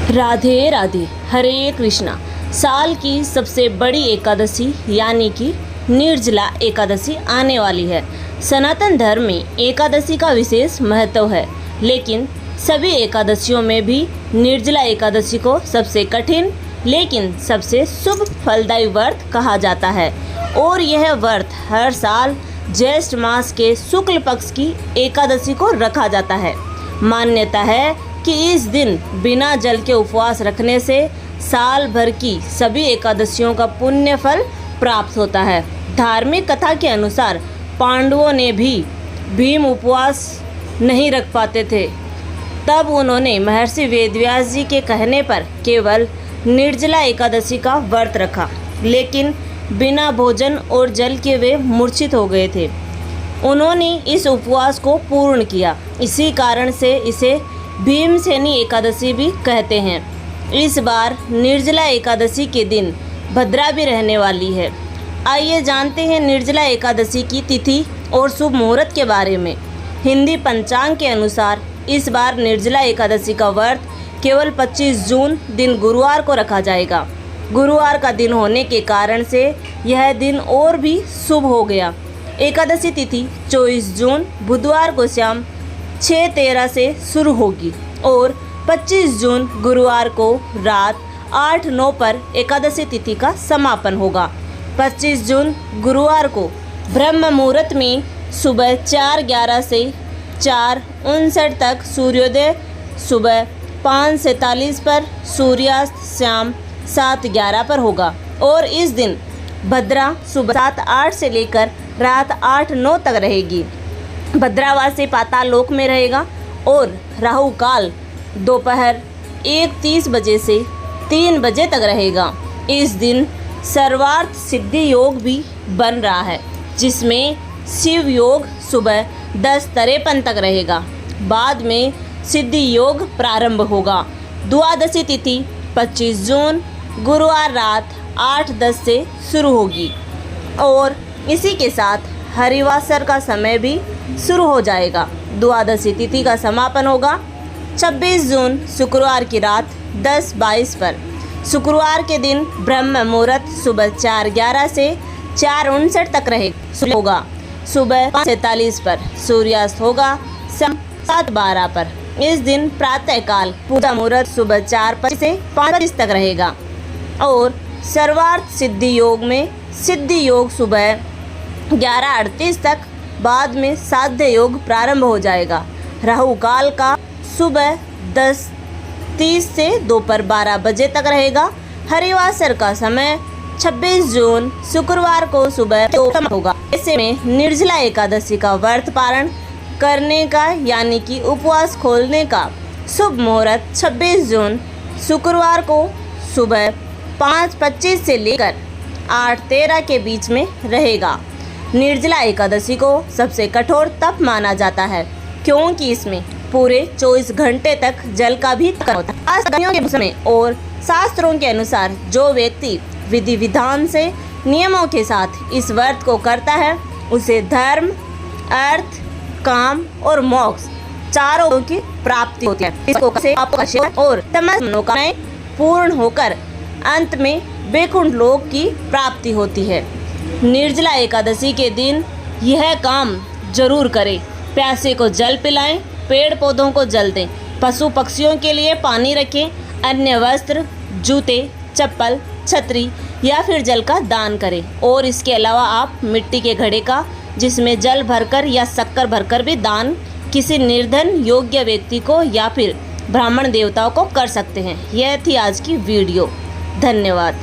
राधे राधे, हरे कृष्णा। साल की सबसे बड़ी एकादशी यानी कि निर्जला एकादशी आने वाली है। सनातन धर्म में एकादशी का विशेष महत्व है, लेकिन सभी एकादशियों में भी निर्जला एकादशी को सबसे कठिन लेकिन सबसे शुभ फलदायी व्रत कहा जाता है। और यह व्रत हर साल ज्येष्ठ मास के शुक्ल पक्ष की एकादशी को रखा जाता है। मान्यता है कि इस दिन बिना जल के उपवास रखने से साल भर की सभी एकादशियों का पुण्य फल प्राप्त होता है। धार्मिक कथा के अनुसार पांडवों ने भी भीम उपवास नहीं रख पाते थे, तब उन्होंने महर्षि वेदव्यास जी के कहने पर केवल निर्जला एकादशी का व्रत रखा, लेकिन बिना भोजन और जल के वे मूर्छित हो गए थे। उन्होंने इस उपवास को पूर्ण किया, इसी कारण से इसे भीमसेनी एकादशी भी कहते हैं। इस बार निर्जला एकादशी के दिन भद्रा भी रहने वाली है। आइए जानते हैं निर्जला एकादशी की तिथि और शुभ मुहूर्त के बारे में। हिंदी पंचांग के अनुसार इस बार निर्जला एकादशी का व्रत केवल 25 जून दिन गुरुवार को रखा जाएगा। गुरुवार का दिन होने के कारण से यह दिन और भी शुभ हो गया। एकादशी तिथि 24 जून बुधवार को शाम 6:13 से शुरू होगी और 25 जून गुरुवार को रात 8-9 पर एकादशी तिथि का समापन होगा। 25 जून गुरुवार को ब्रह्म मुहूर्त में सुबह 4:11 से 4:59 तक सूर्योदय, सुबह 5:47 पर सूर्यास्त शाम 7:11 पर होगा और इस दिन भद्रा सुबह 7-8 से लेकर रात 8-9 तक रहेगी। भद्रावासी पाताल लोक में रहेगा और राहु काल दोपहर 1:30 बजे से 3 बजे तक रहेगा। इस दिन सर्वार्थ सिद्धि योग भी बन रहा है, जिसमें शिव योग सुबह 10:53 तक रहेगा। बाद में सिद्धि योग प्रारंभ होगा। द्वादशी तिथि 25 जून गुरुवार रात 8:10 से शुरू होगी और इसी के साथ हरिवासर का समय भी शुरू हो जाएगा। द्वादशी तिथि का समापन होगा 26 जून शुक्रवार की रात 10:22 पर। शुक्रवार के दिन ब्रह्म मुहूर्त सुबह 4:11 से 4:59 तक होगा। सुबह 5:43 पर सूर्यास्त होगा शाम 7:12 पर। इस दिन प्रातःकाल पूजा मुहूर्त सुबह 4:25 से 5:25 तक रहेगा और सर्वार्थ सिद्धि योग में सिद्धि योग सुबह 11:38 तक, बाद में साध्य योग प्रारंभ हो जाएगा। राहु काल का सुबह 10:30 से दोपहर 12 बजे तक रहेगा। हरिवासर का समय 26 जून शुक्रवार को सुबह होगा। ऐसे में निर्जला एकादशी का व्रत पारण करने का यानी कि उपवास खोलने का शुभ मुहूर्त 26 जून शुक्रवार को सुबह 5:25 से लेकर 8:13 के बीच में रहेगा। निर्जला एकादशी को सबसे कठोर तप माना जाता है, क्योंकि इसमें पूरे 24 घंटे तक जल का भी होता है। आस्तियों के समय और शास्त्रों के अनुसार जो व्यक्ति विधि विधान से नियमों के साथ इस व्रत को करता है, उसे धर्म, अर्थ, काम और मोक्ष चारों की प्राप्ति होती है। इसको और तमाम मनोकामनाएं पूर्ण होकर अंत में वैकुंठ लोक की प्राप्ति होती है। निर्जला एकादशी के दिन यह काम जरूर करें। प्यासे को जल पिलाएं, पेड़ पौधों को जल दें, पशु पक्षियों के लिए पानी रखें, अन्य वस्त्र, जूते, चप्पल, छतरी या फिर जल का दान करें। और इसके अलावा आप मिट्टी के घड़े का, जिसमें जल भरकर या शक्कर भरकर भी दान किसी निर्धन योग्य व्यक्ति को या फिर ब्राह्मण देवताओं को कर सकते हैं। यह थी आज की वीडियो। धन्यवाद।